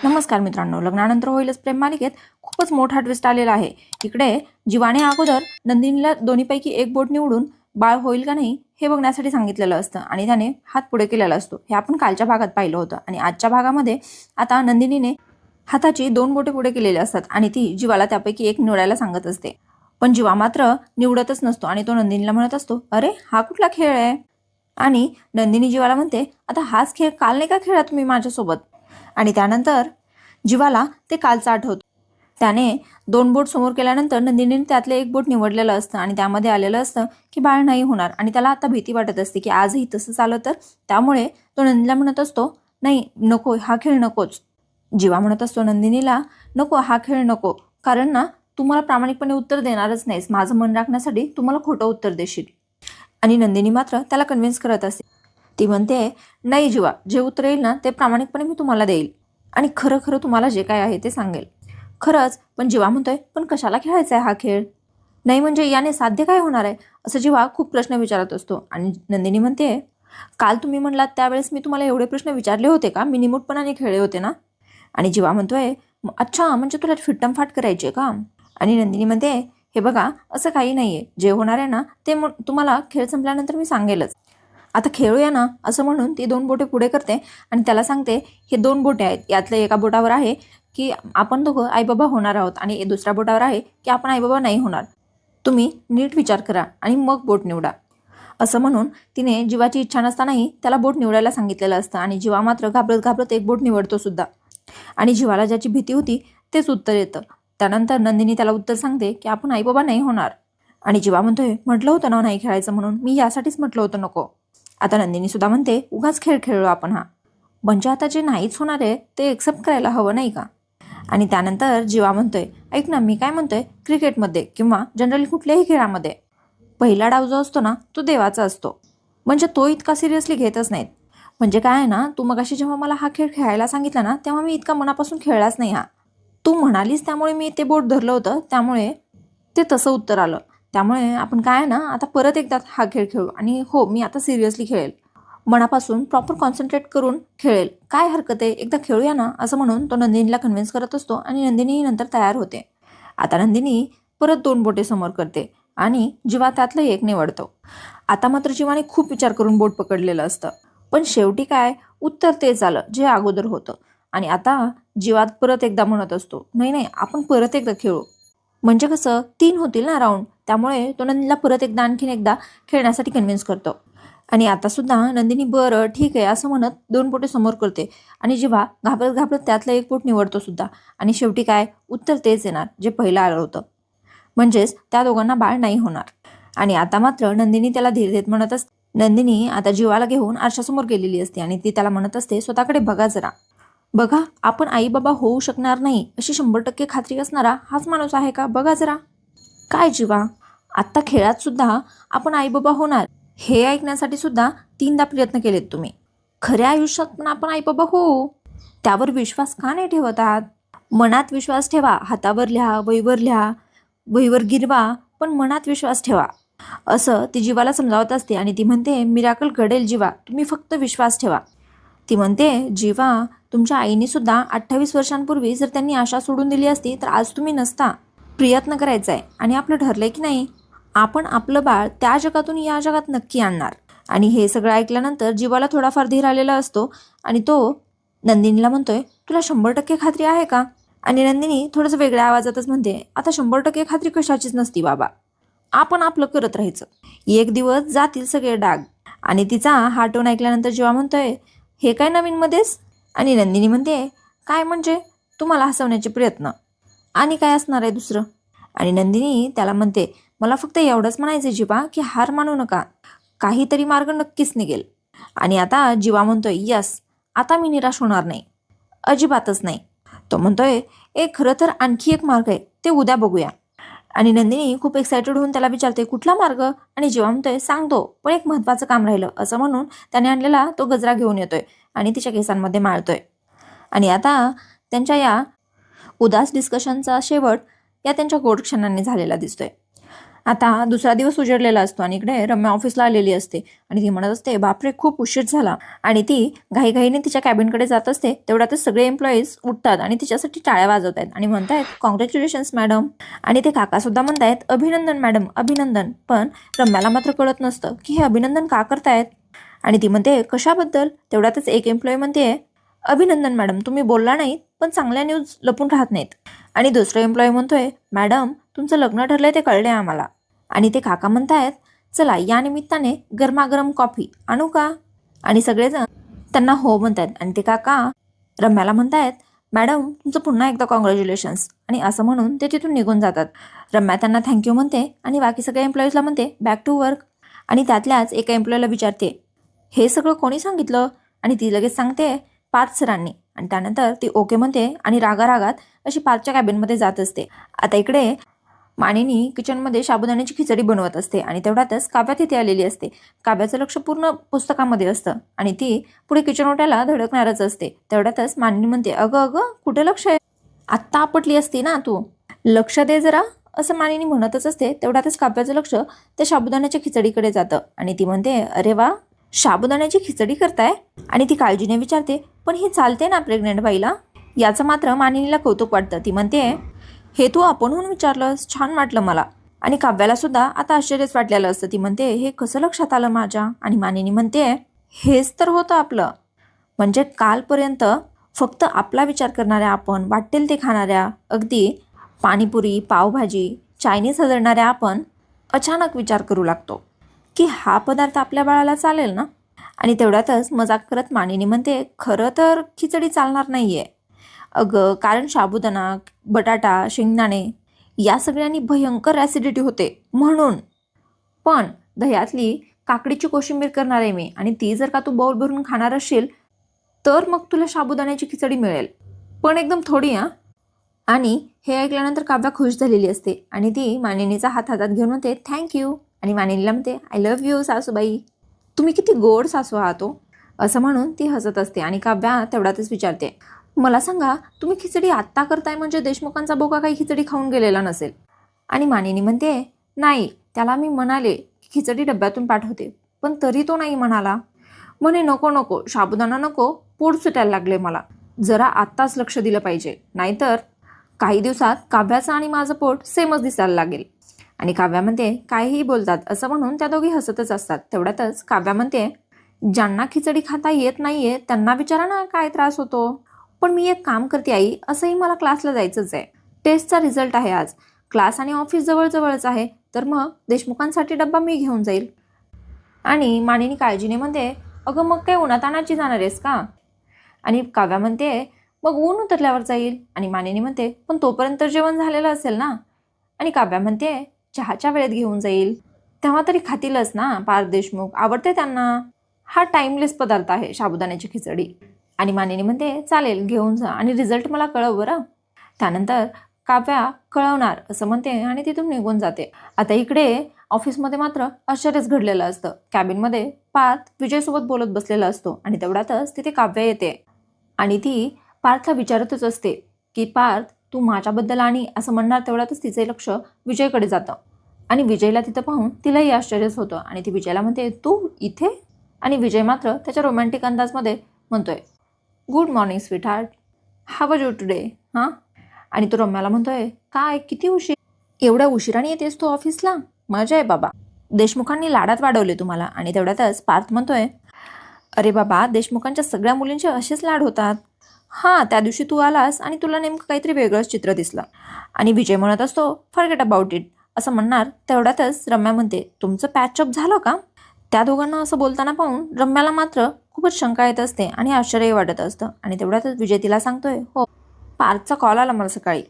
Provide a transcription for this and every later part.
नमस्कार मित्रांनो, लग्नानंतर होईलच प्रेम मालिकेत खूपच मोठा ट्विस्ट आलेला आहे. इकडे जीवाने अगोदर नंदिनीला दोन्हीपैकी एक बोट निवडून बाळ होईल का नाही हे बघण्यासाठी सांगितलेलं असतं आणि त्याने हात पुढे केलेला असतो. हे आपण कालच्या भागात पाहिलं होतं आणि आजच्या भागामध्ये आता नंदिनीने हाताची 2 बोटे पुढे केलेली असतात आणि ती जीवाला त्यापैकी एक निवडायला सांगत असते. पण जीवा मात्र निवडतच नसतो आणि तो नंदिनीला म्हणत असतो, अरे हा कुठला खेळ आहे? आणि नंदिनी जीवाला म्हणते, आता हाच खेळ काल नाही का खेळला तुम्ही माझ्यासोबत? आणि त्यानंतर जीवाला ते कालचं आठवतं. त्याने 2 बोट समोर केल्यानंतर नंदिनीने त्यातले एक बोट निवडलेलं असतं आणि त्यामध्ये आलेलं असतं की बाळ नाही होणार आणि त्याला आता भीती वाटत असते की आजही तसंच आलं तर. त्यामुळे तो नंदिनीला म्हणत असतो, नाही नको, हा खेळ नकोच. जीवा म्हणत असतो नंदिनीला, नको हा खेळ नको, कारण ना तू मला प्रामाणिकपणे उत्तर देणारच नाहीस, माझं मन राखण्यासाठी तू मला खोटं उत्तर देशील. आणि नंदिनी मात्र त्याला कन्व्हिन्स करत असते. ती म्हणते, नाही जीवा, जे उत्तर येईल ना ते प्रामाणिकपणे मी तुम्हाला देईल आणि खरं खरं तुम्हाला जे काय आहे ते सांगेल. खरंच, पण जीवा म्हणतोय, पण कशाला खेळायचा आहे हा खेळ? नाही म्हणजे याने साध्य काय होणार आहे? असं जीवा खूप प्रश्न विचारत असतो आणि नंदिनी म्हणते, काल तुम्ही म्हणलात त्यावेळेस मी तुम्हाला एवढे प्रश्न विचारले होते का? मी निमूटपणाने खेळले होते ना? आणि जीवा म्हणतोय, अच्छा म्हणजे तुला फिट्टमफाट करायची आहे का? आणि नंदिनी म्हणते, हे बघा असं काही नाहीये, जे होणार आहे ना ते तुम्हाला खेळ संपल्यानंतर मी सांगेलच. आता खेळूया ना, असं म्हणून ती 2 बोटे पुढे करते आणि त्याला सांगते, हे 2 बोटे आहेत, यातल्या एका बोटावर आहे की आपण दोघं आईबाबा होणार आहोत आणि दुसऱ्या बोटावर आहे की आपण आईबाबा नाही होणार. तुम्ही नीट विचार करा आणि मग बोट निवडा. असं म्हणून तिने जीवाची इच्छा नसतानाही त्याला बोट निवडायला सांगितलेलं असतं आणि जीवा मात्र घाबरत घाबरत एक बोट निवडतो सुद्धा. आणि जीवाला ज्याची भीती होती तेच उत्तर येतं. त्यानंतर नंदिनी त्याला उत्तर सांगते की आपण आईबाबा नाही होणार. आणि जीवा म्हणतोय, म्हटलं होतं ना नाही खेळायचं म्हणून, मी यासाठीच म्हटलं होतं नको. आता नंदिनी सुद्धा म्हणते, उगाच खेळ खेळलो आपण हा. म्हणजे आता जे नाहीच होणार आहे ते एक्सेप्ट करायला हवं नाही का? आणि त्यानंतर जीवा म्हणतोय, ऐक ना मी काय म्हणतोय, क्रिकेटमध्ये किंवा जनरली कुठल्याही खेळामध्ये पहिला डाव जो असतो ना तो देवाचा असतो. म्हणजे तो इतका सिरियसली घेतच नाहीत. म्हणजे काय आहे ना, तू मगाशी जेव्हा मला हा खेळ खेळायला सांगितला ना तेव्हा मी इतका मनापासून खेळलाच नाही हा. तू म्हणालीस त्यामुळे मी ते बोट धरलं होतं, त्यामुळे ते तसं उत्तर आलं. त्यामुळे आपण काय ना आता परत एकदा हा खेळ खेळू आणि हो मी आता सिरियसली खेळेल, मनापासून प्रॉपर कॉन्सन्ट्रेट करून खेळेल, काय हरकत आहे, एकदा खेळूया ना. असं म्हणून तो नंदिनीला कन्व्हिन्स करत असतो आणि नंदिनी नंतर तयार होते. आता नंदिनी परत 2 बोटे समोर करते आणि जीवा त्यातलं एक निवडतो. आता मात्र जीवाने खूप विचार करून बोट पकडलेलं असतं, पण शेवटी काय उत्तर तेच आलं जे अगोदर होतं. आणि आता जीवात परत एकदा म्हणत असतो, नाही नाही आपण परत एकदा खेळू. म्हणजे कसं 3 होतील ना राऊंड, त्यामुळे तो नंदिनीला परत एकदा आणखीन एकदा खेळण्यासाठी कन्व्हिन्स करतो. आणि आता सुद्धा नंदिनी बरं ठीक आहे असं म्हणत 2 बोटे समोर करते आणि जीवा घाबरत घाबरत त्यातलं एक बोट निवडतो सुद्धा. आणि शेवटी काय उत्तर तेच येणार जे पहिलं आलं होतं, म्हणजेच त्या दोघांना बाळ नाही होणार. आणि आता मात्र नंदिनी त्याला धीर देत म्हणत असते. नंदिनी आता जीवाला घेऊन आरशासमोर गेलेली असते आणि ती त्याला म्हणत असते, स्वतःकडे बघा जरा, बघा आपण आई बाबा होऊ शकणार नाही अशी 100% खात्री असणारा हाच माणूस आहे का, बघा जरा. काय जीवा, आत्ता खेळात सुद्धा आपण आई बाबा होणार हे ऐकण्यासाठी सुद्धा 3दा प्रयत्न केलेत तुम्ही. खऱ्या आयुष्यात पण आपण आई बाबा होऊ, त्यावर विश्वास का नाही ठेवत आहात? मनात विश्वास ठेवा, हातावर लिहा, वहीवर लिहा, वहीवर गिरवा, पण मनात विश्वास ठेवा. असं ती जीवाला समजावत असते आणि ती म्हणते, मिराकल घडेल जीवा, तुम्ही फक्त विश्वास ठेवा. ती म्हणते, जीवा तुमच्या आईने सुद्धा 28 वर्षांपूर्वी जर त्यांनी आशा सोडून दिली असती तर आज तुम्ही नसता. प्रयत्न करायचा आहे आणि आपलं ठरलंय की नाही, आपण आपलं बाळ त्या जगातून या जगात नक्की आणणार. आणि हे सगळं ऐकल्यानंतर जीवाला थोडाफार धीर आलेला असतो आणि तो नंदिनीला म्हणतोय, तुला 100% खात्री आहे का? आणि नंदिनी थोडंसं वेगळ्या आवाजातच म्हणते, आता 100% खात्री कशाचीच नसती बाबा, आपण आपलं करत राहायचं, एक दिवस जातील सगळे डाग. आणि तिचा हा टोन ऐकल्यानंतर जीवा म्हणतोय, हे काय नवीन मध्येच? आणि नंदिनी म्हणते, काय म्हणजे तुम्हाला हसवण्याचे प्रयत्न, आणि काय असणार आहे दुसरं? आणि नंदिनी त्याला म्हणते, मला फक्त एवढंच म्हणायचं जीवा की हार मानू नका, काहीतरी मार्ग नक्कीच निघेल. आणि आता जीवा म्हणतोय, यस आता मी निराश होणार नाही, अजिबातच नाही. तो म्हणतोय, खरं तर आणखी एक मार्ग आहे, ते उद्या बघूया. आणि नंदिनी खूप एक्सायटेड होऊन त्याला विचारते, कुठला मार्ग? आणि जीवा म्हणतोय, सांगतो पण एक महत्त्वाचं काम राहिलं. असं म्हणून त्याने आणलेला तो गजरा घेऊन येतोय आणि तिच्या केसांमध्ये माळतोय. आणि आता त्यांच्या या उदास डिस्कशनचा शेवट या त्यांच्या गोड क्षणांनी झालेला दिसतोय. आता दुसरा दिवस उजडलेला असतो आणि इकडे रम्या ऑफिसला आलेली असते आणि ती म्हणत असते बापरे खूप उशीर झाला. आणि ती घाईघाईने तिच्या कॅबिनकडे जात असते. तेवढ्यातच सगळे एम्प्लॉईज उठतात आणि तिच्यासाठी टाळ्या वाजवत आहेत आणि म्हणतायत कॉंग्रॅच्युलेशन्स मॅडम. आणि ते काका सुद्धा म्हणतायत अभिनंदन मॅडम अभिनंदन. पण रम्याला मात्र कळत नसतं की हे अभिनंदन का करतायत. आणि ती म्हणते कशाबद्दल. तेवढ्यातच एक एम्प्लॉई म्हणते अभिनंदन मॅडम तुम्ही बोलला नाहीत पण चांगल्या न्यूज लपून राहत नाहीत. आणि दुसरा एम्प्लॉई म्हणतोय मॅडम तुमचं लग्न ठरलंय ते कळले आम्हाला. आणि ते काका म्हणतायत चला या निमित्ताने गरमागरम कॉफी आणू का. आणि सगळेजण त्यांना हो म्हणतात. आणि ते काका रम्याला म्हणतायत मॅडम तुमचं पुन्हा एकदा कॉंग्रॅच्युलेशन्स. आणि असं म्हणून ते तिथून निघून जातात. रम्या त्यांना थँक्यू म्हणते आणि बाकी सगळ्या एम्प्लॉईजला म्हणते बॅक टू वर्क. आणि त्यातल्याच एका एम्प्लॉईला विचारते हे सगळं कोणी सांगितलं. आणि ती लगेच सांगते पार्थ सरांनी. आणि त्यानंतर ती ओके म्हणते आणि रागारागात अशी पार्थच्या कॅबिनमध्ये जात असते. आता इकडे मानिनी किचनमध्ये साबुदाण्याची खिचडी बनवत असते आणि तेवढ्यातच काव्या तिथे आलेली असते. काव्याचं लक्ष पूर्ण पुस्तकामध्ये असतं आणि ती पुढे किचन ओट्याला धडकणारच असते. तेवढ्यातच मानिनी म्हणते अगं अगं कुठे लक्ष आहे. आत्ता आपटली असती ना तू. लक्ष दे जरा असं मानिनी म्हणतच असते. तेवढ्यातच काव्याचं लक्ष त्या साबुदाण्याच्या खिचडीकडे जातं आणि ती म्हणते अरे वा साबुदाण्याची खिचडी करताय. आणि ती काळजीने विचारते पण ही चालते ना प्रेग्नेंट बाईला. याचं मात्र मानिनीला कौतुक वाटतं. ती म्हणते हे तू आपणहून विचारलंस छान वाटलं मला. आणि काव्याला सुद्धा आता आश्चर्यच वाटलेलं असतं. ती म्हणते हे कसं लक्षात आलं माझ्या. आणि मानिनी म्हणते हेच तर होतं आपलं. म्हणजे कालपर्यंत फक्त आपला विचार करणाऱ्या आपण वाटेल ते खाणाऱ्या अगदी पाणीपुरी पावभाजी चायनीज हजरणाऱ्या आपण अचानक विचार करू लागतो की हा पदार्थ आपल्या बाळाला चालेल ना. आणि तेवढ्यातच मजाक करत मानिनी म्हणते खरं तर खिचडी चालणार नाहीये अगं कारण साबुदाणा बटाटा शेंगदाणे या सगळ्यांनी भयंकर ॲसिडिटी होते म्हणून. पण दह्यातली काकडीची कोशिंबीर करणार आहे मी आणि ती जर का तू बाउल भरून खाणार असशील तर मग तुला साबुदाण्याची खिचडी मिळेल पण एकदम थोडी हां. आणि हे ऐकल्यानंतर काव्या खुश झालेली असते आणि ती मानिनीचा हात हातात घेऊन म्हणते थँक्यू. आणि मानिनीला म्हणते आय लव्ह यू सासूबाई तुम्ही किती गोड सासू आहात हो. असं म्हणून ती हसत असते. आणि काव्या तेवढ्यातच विचारते मला सांगा तुम्ही खिचडी आत्ता करताय म्हणजे देशमुखांचा बोका काही खिचडी खाऊन गेलेला नसेल. आणि मानिनी म्हणते नाही त्याला मी म्हणाले की खिचडी डब्यातून पाठवते पण तरी तो नाही म्हणाला. म्हणे नको नको साबुदाणा नको पोट सुटायला लागले मला जरा आत्ताच लक्ष दिलं पाहिजे नाहीतर काही दिवसात काव्याचं आणि माझं पोट सेमच दिसायला लागेल. आणि काव्या म्हणते काहीही बोलतात असं म्हणून त्या दोघी हसतच असतात. तेवढ्यातच काव्या म्हणते ज्यांना खिचडी खाता येत नाहीये त्यांना विचारा ना काय त्रास होतो. पण मी एक काम करते आई असंही मला क्लासला जायचंच आहे. टेस्टचा रिझल्ट आहे आज. क्लास आणि ऑफिस जवळजवळच आहे तर मग देशमुखांसाठी डब्बा मी घेऊन जाईल. आणि मानिनी काळजीने म्हणते अगं मग काय उन्हातानाची जाणार आहेस का. आणि काव्या म्हणते मग ऊन उतरल्यावर जाईल. आणि मानिनी म्हणते पण तोपर्यंत जेवण झालेलं असेल ना. आणि काव्या म्हणते चहाच्या वेळेत घेऊन जाईल तेव्हा तरी खातीलच ना पार्थ देशमुख आवडते त्यांना. हा टाइमलेस पदार्थ आहे साबुदाण्याची खिचडी. आणि मानिनी म्हणते चालेल घेऊन जा आणि रिझल्ट मला कळव बरं. त्यानंतर काव्या कळवणार असं म्हणते आणि तिथून निघून जाते. आता इकडे ऑफिसमध्ये मात्र आश्चर्यच घडलेलं असतं. कॅबिनमध्ये पार्थ विजयसोबत बोलत बसलेला असतो आणि तेवढ्यातच तिथे काव्या येते आणि ती पार्थला विचारतच असते की पार्थ तू माझ्याबद्दल आणि असं म्हणणार. तेवढ्यातच तिचे लक्ष विजयकडे जातं आणि विजयला तिथं पाहून तिलाही आश्चर्यच होतं. आणि ती विजयला म्हणते तू इथे. आणि विजय मात्र त्याच्या रोमॅन्टिक अंदाजमध्ये म्हणतोय good morning sweetheart how are you today. हां. आणि तो रम्याला म्हणतोय काय किती उशीर एवढ्या उशिराने येतेस तू ऑफिसला. मजा आहे बाबा देशमुखांनी लाडात वाढवले तुम्हाला. आणि तेवढ्यातच पार्थ म्हणतोय अरे बाबा देशमुखांच्या सगळ्या मुलींचे असेच लाड होतात. हां त्या दिवशी तू आलास आणि तुला नेमकं काहीतरी वेगळंच चित्र दिसलं. आणि विजय म्हणत असतो फॉरगेट अबाउट इट असं म्हणणार. तेवढ्यातच रम्या म्हणते तुमचं पॅचअप झालं का. त्या दोघांना असं बोलताना पाहून रम्याला मात्र खूपच शंका येत असते आणि आश्चर्य वाटत असतं. आणि तेवढ्यातच विजय तिला सांगतोय हो पार्थचा कॉल आला मला सकाळी.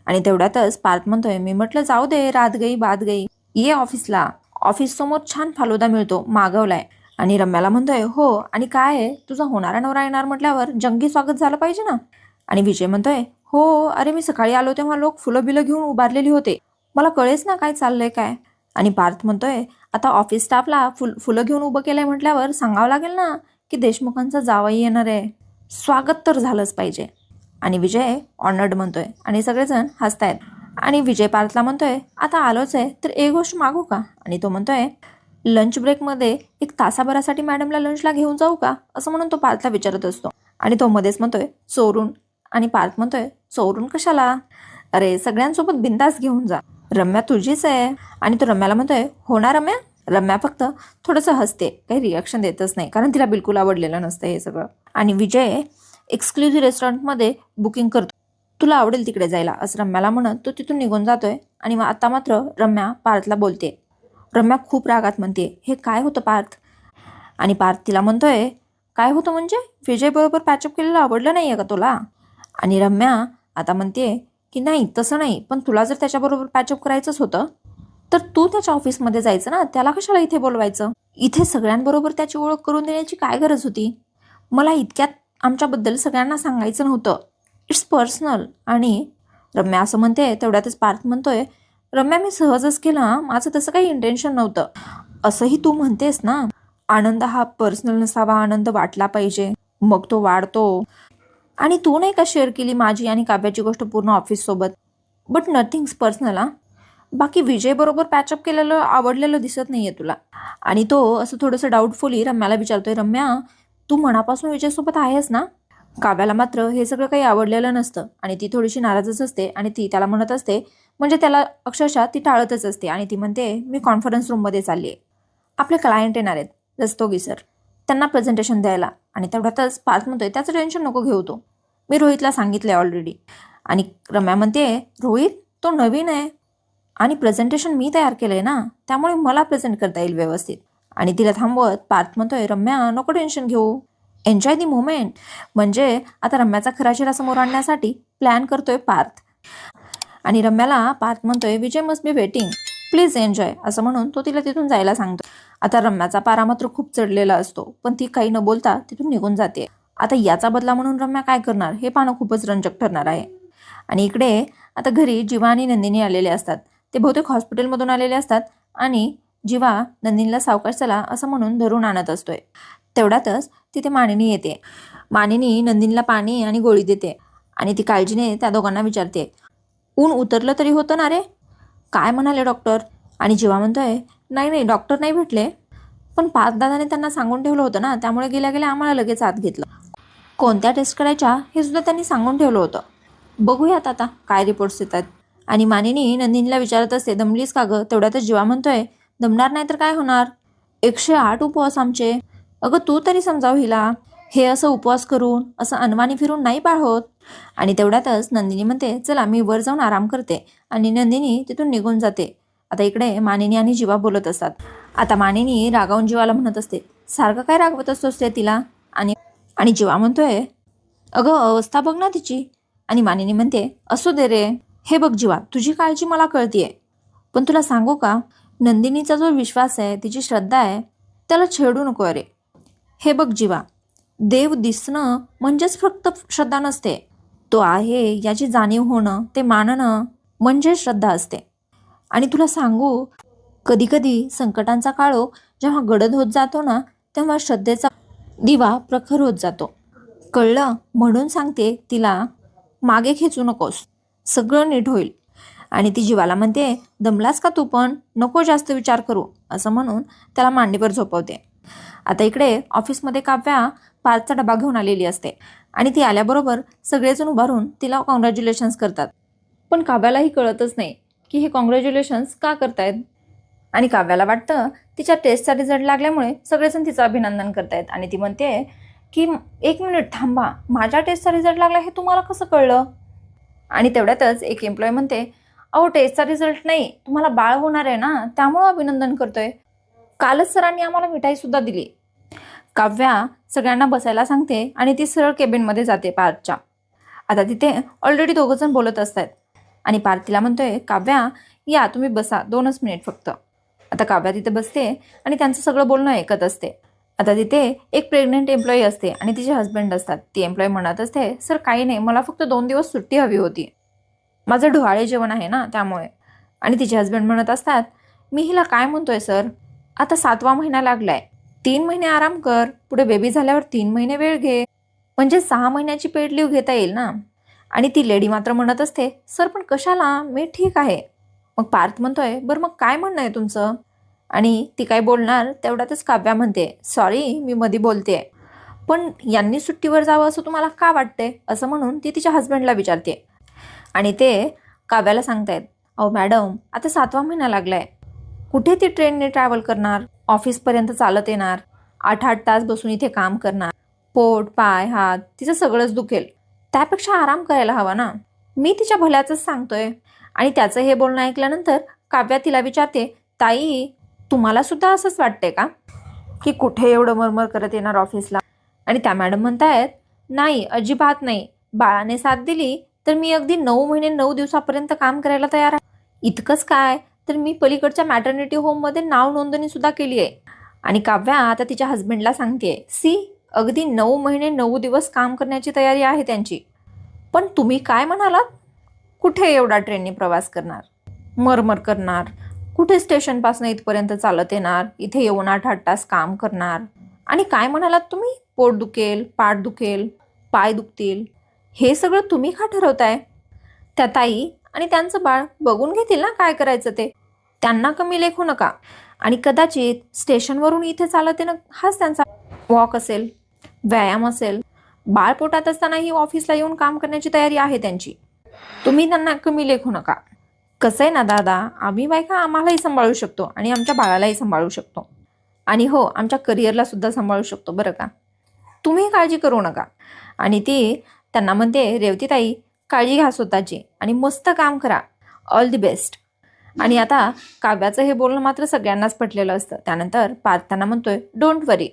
आणि तेवढ्यातच पार्थ म्हणतोय मी म्हटलं जाऊ दे रात गई बात गई ये ऑफिसला. ऑफिस समोर छान फालुदा मिळतो मागवलाय. आणि रम्याला म्हणतोय हो आणि काय आहे तुझा होणारा नवरा येणार म्हटल्यावर जंगी स्वागत झालं पाहिजे ना. आणि विजय म्हणतोय हो अरे मी सकाळी आलो तेव्हा लोक फुलं बिलं घेऊन उभारलेली होते मला कळेच ना काय चाललंय काय. आणि पार्थ म्हणतोय आता ऑफिस स्टाफला फुलं घेऊन उभं केलंय म्हटल्यावर सांगावं लागेल ना की देशमुखांचा जावई येणार आहे स्वागत तर झालंच पाहिजे. आणि विजय ऑनर्ड म्हणतोय आणि सगळेजण हसतायत. आणि विजय पार्थला म्हणतोय आता आलोच आहे तर एक गोष्ट मागू का. आणि तो म्हणतोय लंच ब्रेकमध्ये एक तासाभरासाठी मॅडमला लंचला घेऊन जाऊ का, असं म्हणून तो पार्थला विचारत असतो. आणि तो मध्येच म्हणतोय चोरून. आणि पार्थ म्हणतोय चोरून कशाला, अरे सगळ्यांसोबत बिंदास घेऊन जा, रम्या तुझीच आहे. आणि तो रम्याला म्हणतोय हो ना रम्या. रम्या फक्त थोडंसं हसते, काही रिॲक्शन देतच नाही, कारण तिला बिलकुल आवडलेलं नसतं हे सगळं. आणि विजय एक्सक्लुझिव्ह रेस्टॉरंटमध्ये बुकिंग करतो, तुला आवडेल तिकडे जायला, असं रम्याला म्हणत तो तिथून निघून जातोय. आणि आता मात्र रम्या पार्थला बोलते. रम्या खूप रागात म्हणते हे काय होतं पार्थ. आणि पार्थ तिला म्हणतोय काय होतं म्हणजे, विजय बरोबर पॅचअप केलेलं आवडलं नाही आहे का तुला. आणि रम्या आता म्हणते की नाही तसं नाही, पण तुला जर त्याच्याबरोबर पॅचअप करायचंच होतं तर तू त्याच्या ऑफिसमध्ये जायचं ना, त्याला कशाला इथे बोलवायचं. इथे सगळ्यांबरोबर त्याची ओळख करून देण्याची काय गरज होती. मला इतक्यात आमच्याबद्दल सगळ्यांना सांगायचं नव्हतं, इट्स पर्सनल. आणि रम्या असं म्हणते. तेवढ्यातच पार्थ म्हणतोय रम्या मी सहजच केलं, माझं तसं काही इंटेन्शन नव्हतं. असंही तू म्हणतेस ना, आनंद हा पर्सनल नसावा, आनंद वाटला पाहिजे, मग तो वाढतो. आणि तू नाही का शेअर केली माझी आणि काव्याची गोष्ट पूर्ण ऑफिससोबत, बट नथिंग्स पर्सनल. बाकी विजय बरोबर पॅचअप केलेलं आवडलेलं दिसत नाहीये तुला. आणि तो असं थोडंसं डाऊटफुली रम्याला विचारतोय रम्या तू मनापासून विजयसोबत आहेस ना. काव्याला मात्र हे सगळं काही आवडलेलं नसतं आणि ती थोडीशी नाराजच असते. आणि ती त्याला म्हणत असते, म्हणजे त्याला अक्षरशः ती टाळतच असते. आणि ती म्हणते मी कॉन्फरन्स रूममध्ये चालली आहे, आपले क्लायंट येणार आहेत रस्तोगी सर, त्यांना प्रेझेंटेशन द्यायला. आणि तेवढ्यातच पार्थ म्हणतोय त्याचं टेन्शन नको घेऊ, तो मी रोहितला सांगितलंय ऑलरेडी. आणि रम्या म्हणते रोहित तो नवीन आहे आणि प्रेझेंटेशन मी तयार केलंय ना, त्यामुळे मला प्रेझेंट करता येईल व्यवस्थित. आणि तिला थांबवत पार्थ म्हणतोय रम्या नको टेन्शन घेऊ, एन्जॉय दी मोमेंट. म्हणजे आता रम्याचा खरा चेहरा समोर आणण्यासाठी प्लॅन करतोय पार्थ. आणि रम्याला पार्थ म्हणतोय Vijay must be waiting, please enjoy, असं म्हणून तो तिला तिथून जायला सांगतो. आता रम्याचा पारा मात्र खूप चढलेला असतो, पण ती काही न बोलता तिथून निघून जाते. आता याचा बदला म्हणून रम्या काय करणार हे पाहणं खूपच रंजक ठरणार आहे. आणि इकडे आता घरी जीवा आणि नंदिनी आलेले असतात. ते बहुतेक हॉस्पिटलमधून आलेले असतात आणि जीवा नंदिनीला सावकाश चला असं म्हणून धरून आणत असतोय. तेवढ्यातच तिथे मानिनी येते. मानिनी नंदिनीला पाणी आणि गोळी देते आणि ती काळजीने त्या दोघांना विचारते ऊन उतरलं तरी होतं ना रे, काय म्हणाले डॉक्टर. आणि जीवा म्हणतोय नाही डॉक्टर नाही भेटले, पण पार्थदादाने त्यांना सांगून ठेवलं होतं ना, त्यामुळे गेल्या गेल्या आम्हाला लगेच आत घेतलं. कोणत्या टेस्ट करायच्या हे सुद्धा त्यांनी सांगून ठेवलं होतं, बघूयात आता काय रिपोर्ट्स येतात. आणि मानिनी नंदिनीला विचारत असते दमलीस का गं. तेवढ्यातच जीवा म्हणतोय दमणार नाही तर काय होणार, 108 उपवास आमचे. अगं तू तरी समजाव हिला, हे असं उपवास करून असं अनवाणी फिरून नाही पाळ होत. आणि तेवढ्यातच नंदिनी म्हणते चला मी वर जाऊन आराम करते. आणि नंदिनी तिथून निघून जाते. आता इकडे मानिनी आणि जीवा बोलत असतात. आता मानिनी रागावून जीवाला म्हणत असते सारखं काय रागवत असतोस ते तिला. आणि जीवा म्हणतोय अगं अवस्था बघ ना तिची. आणि मानिनी म्हणते असू दे रे, हे बघ जीवा तुझी काळजी मला कळतीये, पण तुला सांगू का नंदिनीचा जो विश्वास आहे, तिची श्रद्धा आहे, त्याला छेडू नको रे. हे बघ जीवा, देव दिसणं म्हणजेच फक्त श्रद्धा नसते, तो आहे याची जाणीव होणं, ते मानणं म्हणजे श्रद्धा असते. आणि तुला सांगू कधी कधी संकटांचा काळो जेव्हा गडद होत जातो ना, तेव्हा श्रद्धेचा दिवा प्रखर होत जातो. कळलं, म्हणून सांगते तिला मागे खेचू नकोस, सगळं नीट होईल. आणि ती जीवाला म्हणते दमलास का तू पण, नको जास्त विचार करू, असं म्हणून त्याला मांडीवर झोपवते. आता इकडे ऑफिसमध्ये काव्या पार्थचा डबा घेऊन आलेली असते आणि ती आल्याबरोबर सगळेजण उभारून तिला कॉंग्रॅच्युलेशन्स करतात. पण काव्यालाही कळतच नाही की हे कॉंग्रॅच्युलेशन्स का करतायत. आणि काव्याला वाटतं तिच्या टेस्टचा रिझल्ट लागल्यामुळे सगळेजण तिचं अभिनंदन करतायत. आणि ती म्हणते की 1 मिनिट थांबा, माझ्या टेस्टचा रिझल्ट लागला हे तुम्हाला कसं कळलं. आणि तेवढ्यातच एक एम्प्लॉय म्हणते अहो टेस्टचा रिझल्ट नाही, तुम्हाला बाळ होणार आहे ना, त्यामुळं अभिनंदन करतोय, कालच सरांनी आम्हाला मिठाई सुद्धा दिली. काव्या सगळ्यांना बसायला सांगते आणि ती सरळ केबिनमध्ये जाते पार्थच्या. आता तिथे ऑलरेडी दोघंजण बोलत असतात आणि पार्थ तिला म्हणतोय काव्या या तुम्ही बसा, 2च मिनिट फक्त. आता काव्या तिथे बसते आणि त्यांचं सगळं बोलणं ऐकत असते. आता तिथे एक प्रेग्नेंट एम्प्लॉई असते आणि तिचे हस्बंड असतात. ती एम्प्लॉई म्हणत असते सर काही नाही, मला फक्त 2 दिवस सुट्टी हवी होती, माझं ढोहाळे जेवण आहे ना त्यामुळे. आणि तिचे हस्बंड म्हणत असतात मी हिला काय म्हणतोय सर, आता 7वा महिना लागलाय, 3 महिने आराम कर, पुढे बेबी झाल्यावर 3 महिने वेळ घे, म्हणजे 6 महिन्याची पेड लीव घेता येईल ना. आणि ती लेडी मात्र म्हणत असते, सर पण कशाला, मी ठीक आहे. मग पार्थ म्हणतोय, बरं मग काय म्हणणं आहे तुमचं? आणि ती काय बोलणार तेवढ्यातच काव्या म्हणते, सॉरी मी मध्ये बोलते, पण यांनी सुट्टीवर जावं असं तुम्हाला का वाटते, असं म्हणून ती तिच्या हस्बंडला विचारते. आणि ते काव्याला सांगतायत, अहो मॅडम आता 7वा महिना लागलाय, कुठे ती ट्रेनने ट्रॅव्हल करणार, ऑफिसपर्यंत चालत येणार, 8-8 तास बसून इथे काम करणार, पोट पाय हात तिचं सगळंच दुखेल, त्यापेक्षा आराम करायला हवा ना. मी तिच्या भल्याचंच सांगतोय. आणि त्याचं हे बोलणं ऐकल्यानंतर काव्या तिला विचारते, ताई तुम्हाला सुद्धा असंच वाटतंय का, की कुठे एवढं मरमर करत येणार ऑफिसला? आणि त्या मॅडम म्हणतायत, नाही अजिबात नाही, बाळाने साथ दिली तर मी अगदी 9 महिने 9 दिवसापर्यंत काम करायला तयार आहे. इतकंच काय, तर मी पलीकडच्या मॅटर्निटी होममध्ये नाव नोंदणी सुद्धा केली आहे. आणि काव्या आता तिच्या हस्बंडला सांगते, सी अगदी 9 महिने 9 दिवस काम करण्याची तयारी आहे त्यांची. पण तुम्ही काय म्हणालात, कुठे एवढा ट्रेनने प्रवास करणार, मरमर करणार, कुठे स्टेशनपासून इथपर्यंत चालत येणार, इथे येऊन 8-8 तास काम करणार, आणि काय म्हणालात तुम्ही, पोट दुखेल, पाठ दुखेल, पाय दुखतील, हे सगळं तुम्ही का ठरवताय? त्या ताई आणि त्यांचं बाळ बघून घेतील ना काय करायचं ते, त्यांना कमी लेखू नका. आणि कदाचित स्टेशनवरून इथे चालत येणं हाच त्यांचा वॉक असेल, व्यायाम असेल, बाळ पोटात असतानाही ऑफिसला येऊन काम करण्याची तयारी आहे त्यांची, तुम्ही त्यांना कमी लेखू नका. कसं आहे ना दादा, आम्ही बायका आम्हालाही सांभाळू शकतो आणि आमच्या बाळालाही सांभाळू शकतो, आणि हो आमच्या करिअरला सुद्धा सांभाळू शकतो बरं का, तुम्ही काळजी करू नका. आणि ती त्यांना म्हणते, रेवतीताई काळजी घ्या स्वतःची आणि मस्त काम करा, ऑल दी बेस्ट. आणि आता काव्याचं हे बोलणं मात्र सगळ्यांनाच पटलेलं असतं. त्यानंतर पार्थ त्यांना म्हणतोय, डोंट वरी,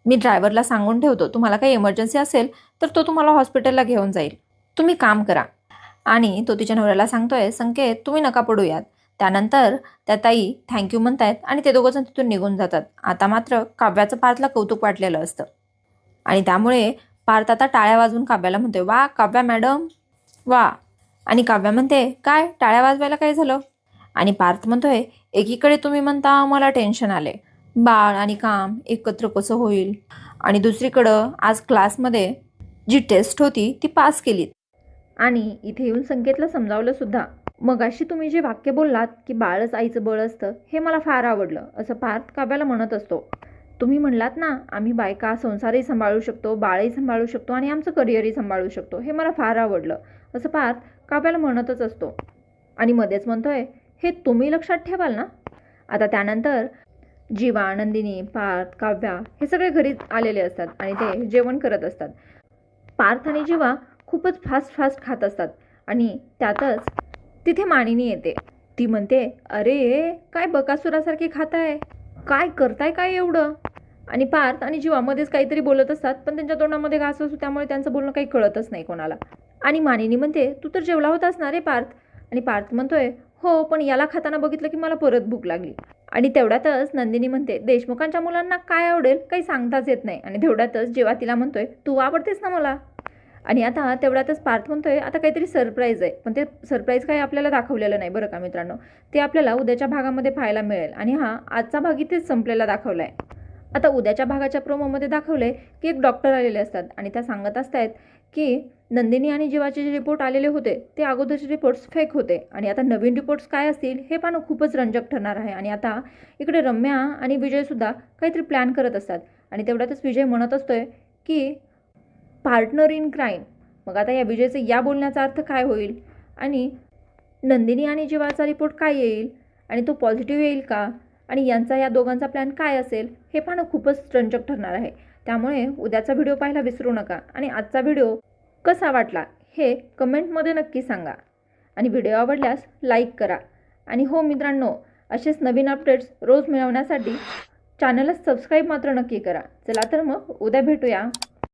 मी ड्रायव्हरला सांगून ठेवतो, तुम्हाला काही इमर्जन्सी असेल तर तो तुम्हाला हॉस्पिटलला घेऊन जाईल, तुम्ही काम करा. आणि तो तिच्या नवऱ्याला सांगतोय, संकेत तुम्ही नका पडूयात. त्यानंतर त्या ताई थँक्यू म्हणतायत आणि ते दोघंजण तिथून निघून जातात. आता मात्र काव्याचं पार्थला कौतुक वाटलेलं असतं आणि त्यामुळे पार्थ आता टाळ्या वाजवून काव्याला म्हणतोय, वा काव्या मॅडम वा. आणि काव्या म्हणते, काय टाळ्या वाजवायला काय झालं? आणि पार्थ म्हणतोय, एकीकडे तुम्ही म्हणता मला टेन्शन आले, बाळ आणि काम एकत्र कसं होईल, आणि दुसरीकडं आज क्लासमध्ये जी टेस्ट होती ती पास केलीत, आणि इथे येऊन संकेतला समजावलं सुद्धा. मगाशी तुम्ही जे वाक्य बोललात की बाळच आईचं बळ असतं, हे मला फार आवडलं, असं पार्थ काव्याला म्हणत असतो. तुम्ही म्हणलात ना, आम्ही बायका संसारही सांभाळू शकतो, बाळही सांभाळू शकतो आणि आमचं करिअरही सांभाळू शकतो, हे मला फार आवडलं, असं पार्थ काव्याला म्हणतच असतो. आणि मध्येच म्हणतोय, हे तुम्ही लक्षात ठेवाल ना. आता त्यानंतर जीवा, नंदिनी, पार्थ, काव्या हे सगळे घरी आलेले असतात आणि ते जेवण करत असतात. पार्थ आणि जीवा खूपच फास्ट खात असतात आणि त्यातच तिथे मानिनी येते. ती म्हणते, अरे काय बकासुरासारखे खाताय, काय करताय काय एवढं? आणि पार्थ आणि जीवा मध्येच काहीतरी बोलत असतात, पण त्यांच्या तोंडामध्ये घास असतो त्यामुळे त्यांचं बोलणं काही कळतच नाही कोणाला. आणि मानिनी म्हणते, तू तर जेवला होतास ना रे पार्थ? आणि पार्थ म्हणतोय, हो पण याला खाताना बघितलं की मला परत भूक लागली. आणि तेवढ्यातच नंदिनी म्हणते, देशमुखांच्या मुलांना काय आवडेल काही सांगताच येत नाही. आणि तेवढ्यातच जेव्हा तिला म्हणतोय, तू आवडतेस ना मला. आणि आता तेवढ्यातच पार्थ म्हणतोय, आता काहीतरी सरप्राईज आहे, पण ते सरप्राईज काही आपल्याला दाखवलेलं नाही बरं का मित्रांनो, ते आपल्याला उद्याच्या भागामध्ये पाहायला मिळेल. आणि हा आजचा भाग इथेच संपलेला दाखवला आहे. आता उद्याच्या भागाच्या प्रोमोमध्ये दाखवले की एक डॉक्टर आलेले असतात आणि त्या सांगत असतात की नंदिनी आणि जीवाचे जे रिपोर्ट आलेले होते ते अगोदरचे रिपोर्ट्स फेक होते, आणि आता नवीन रिपोर्ट्स काय असतील हे पाहणं खूपच रंजक ठरणार आहे. आणि आता इकडे रम्या आणि विजयसुद्धा काहीतरी प्लॅन करत असतात. आणि तेवढ्यातच विजय म्हणत असतोय की पार्टनर इन क्राईम. मग आता या विजयचं या बोलण्याचा अर्थ काय होईल, आणि नंदिनी आणि जीवाचा रिपोर्ट काय येईल, आणि तो पॉझिटिव्ह येईल का, आणि यांचा या दोघांचा प्लॅन काय असेल हे पाहणं खूपच रंजक ठरणार आहे. त्यामुळे उद्याचा व्हिडिओ पाहायला विसरू नका. आणि आजचा व्हिडिओ कसा वाटला हे कमेंटमध्ये नक्की सांगा, आणि व्हिडिओ आवडल्यास लाईक करा. आणि हो मित्रांनो, असेच नवीन अपडेट्स रोज मिळवण्यासाठी चॅनलला सबस्क्राईब मात्र नक्की करा. चला तर मग उद्या भेटूया.